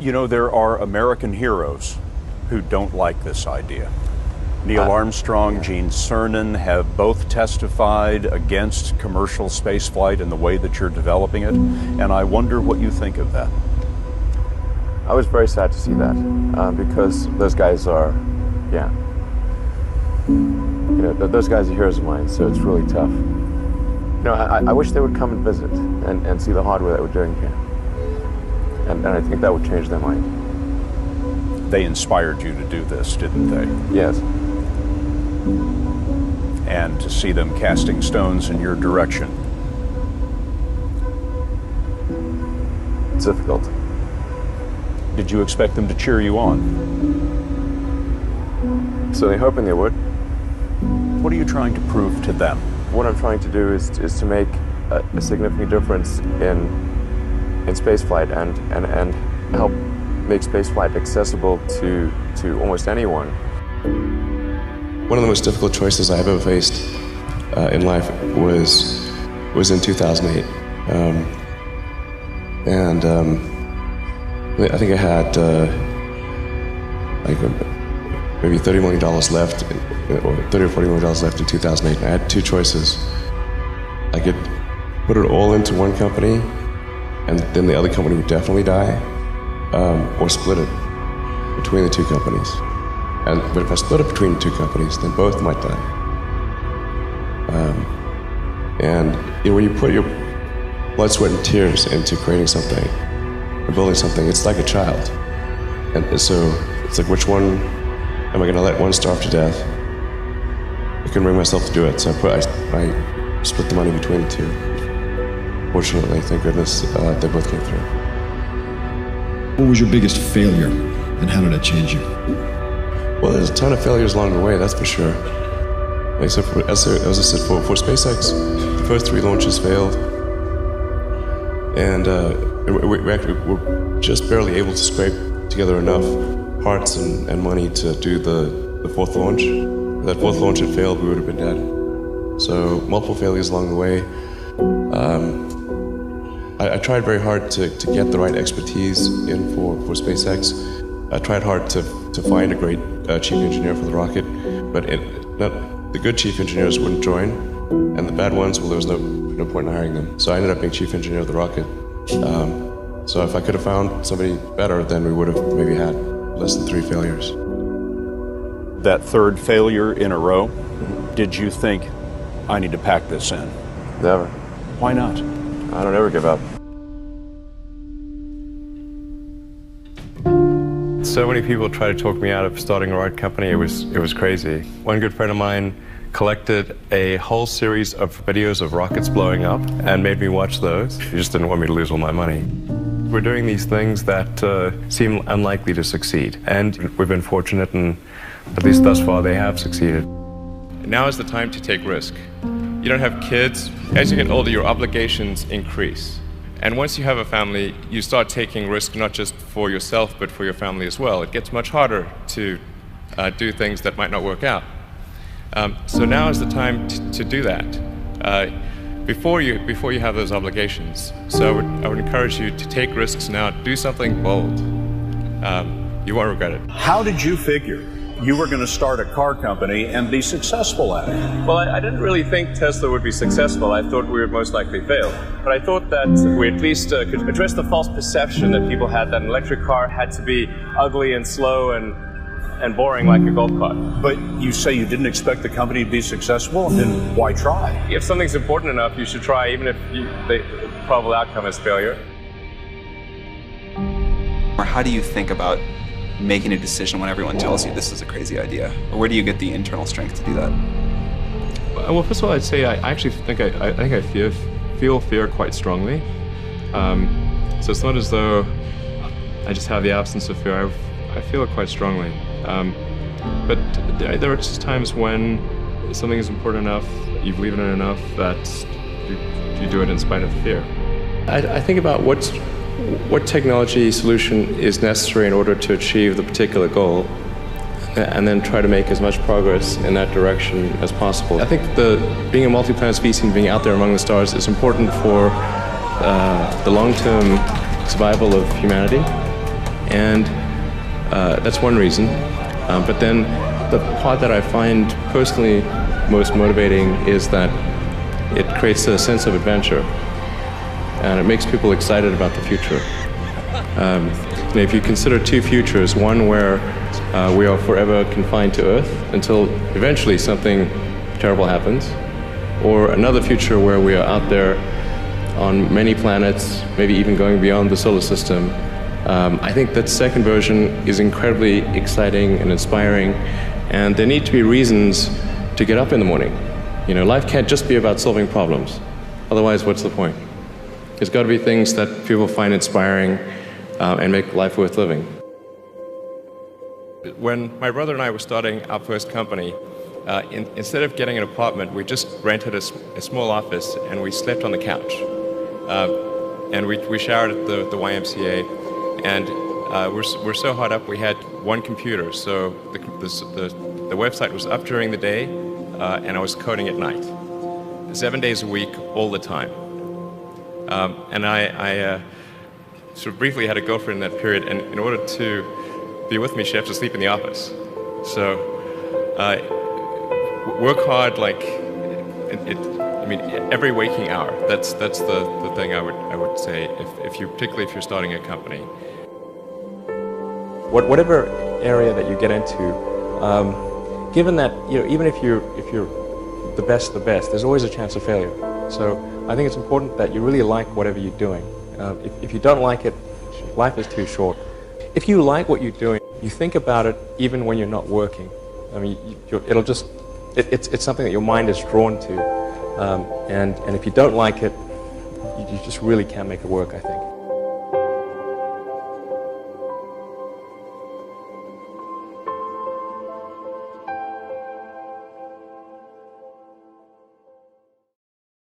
You know, there are American heroes who don't like this idea. Neil Armstrong, Gene Cernan have both testified against commercial spaceflight and the way that you're developing it, and I wonder what you think of that. I was very sad to see that, because those guys are, those guys are heroes of mine, so it's really tough. You know, I wish they would come and visit and see the hardware that we're doing here. And I think that would change their mind. They inspired you to do this, didn't they? Yes. And to see them casting stones in your direction. It's difficult. Did you expect them to cheer you on? Certainly hoping they would. What are you trying to prove to them? What I'm trying to do is to make a significant difference in spaceflight and help make spaceflight accessible to almost anyone. One of the most difficult choices I've ever faced in life was in 2008. I think I had maybe $30 million left, or $30 or $40 million left in 2008. And I had two choices. I could put it all into one company, and then the other company would definitely die, or split it between the two companies. But if I split it between the two companies, then both might die. When you put your blood, sweat, and tears into creating something, or building something, it's like a child. And so it's like, which one am I going to let one starve to death? I couldn't bring myself to do it, so I split the money between the two. Fortunately, thank goodness, they both came through. What was your biggest failure, and how did it change you? Well, there's a ton of failures along the way, that's for sure. Except for, as I said, for SpaceX, the first 3 launches failed. And we actually were just barely able to scrape together enough parts and money to do the 4th launch. If that 4th launch had failed, we would have been dead. So multiple failures along the way. I tried very hard to get the right expertise in for SpaceX. I tried hard to find a great chief engineer for the rocket, but the good chief engineers wouldn't join, and the bad ones, well, there was no point in hiring them. So I ended up being chief engineer of the rocket. So if I could have found somebody better, then we would have maybe had less than 3 failures. That 3rd failure in a row, did you think, I need to pack this in? Never. Why not? I don't ever give up. So many people tried to talk me out of starting a rocket company. It was crazy. One good friend of mine collected a whole series of videos of rockets blowing up and made me watch those. He just didn't want me to lose all my money. We're doing these things that seem unlikely to succeed, and we've been fortunate, and at least thus far they have succeeded. Now is the time to take risk. You don't have kids. As you get older, your obligations increase. And once you have a family, you start taking risk not just for yourself, but for your family as well. It gets much harder to do things that might not work out. So now is the time to do that before you have those obligations. So I would encourage you to take risks now. Do something bold. You won't regret it. How did you figure you were going to start a car company and be successful at it? Well, I didn't really think Tesla would be successful. I thought we would most likely fail. But I thought that we at least could address the false perception that people had that an electric car had to be ugly and slow and boring like a golf cart. But you say you didn't expect the company to be successful, then why try? If something's important enough, you should try, even if the probable outcome is failure. Or how do you think about making a decision when everyone tells you this is a crazy idea? Or where do you get the internal strength to do that? Well, first of all, I'd say I actually think I feel fear quite strongly. So it's not as though I just have the absence of fear. I feel it quite strongly. But there are just times when something is important enough, you believe in it enough, that you do it in spite of the fear. I think about what technology solution is necessary in order to achieve the particular goal, and then try to make as much progress in that direction as possible. I think being a multi-planet species and being out there among the stars is important for the long-term survival of humanity, And that's one reason. But then the part that I find personally most motivating is that it creates a sense of adventure, and it makes people excited about the future. If you consider two futures, one where we are forever confined to Earth until eventually something terrible happens, or another future where we are out there on many planets, maybe even going beyond the solar system, I think that second version is incredibly exciting and inspiring, and there need to be reasons to get up in the morning. You know, life can't just be about solving problems. Otherwise, what's the point? There's got to be things that people find inspiring and make life worth living. When my brother and I were starting our first company, instead of getting an apartment, we just rented a small office and we slept on the couch. And we showered at the YMCA, and we're so hot up we had one computer, so the website was up during the day, and I was coding at night, 7 days a week, all the time. And I sort of briefly had a girlfriend in that period, and in order to be with me, she had to sleep in the office. So work hard, like I mean, every waking hour. That's the thing I would say, particularly if you're starting a company. Whatever area that you get into, given that, you know, even if you're the best, there's always a chance of failure. So I think it's important that you really like whatever you're doing. If you don't like it, life is too short. If you like what you're doing, you think about it even when you're not working. I mean, it's something that your mind is drawn to. And if you don't like it, you just really can't make it work, I think.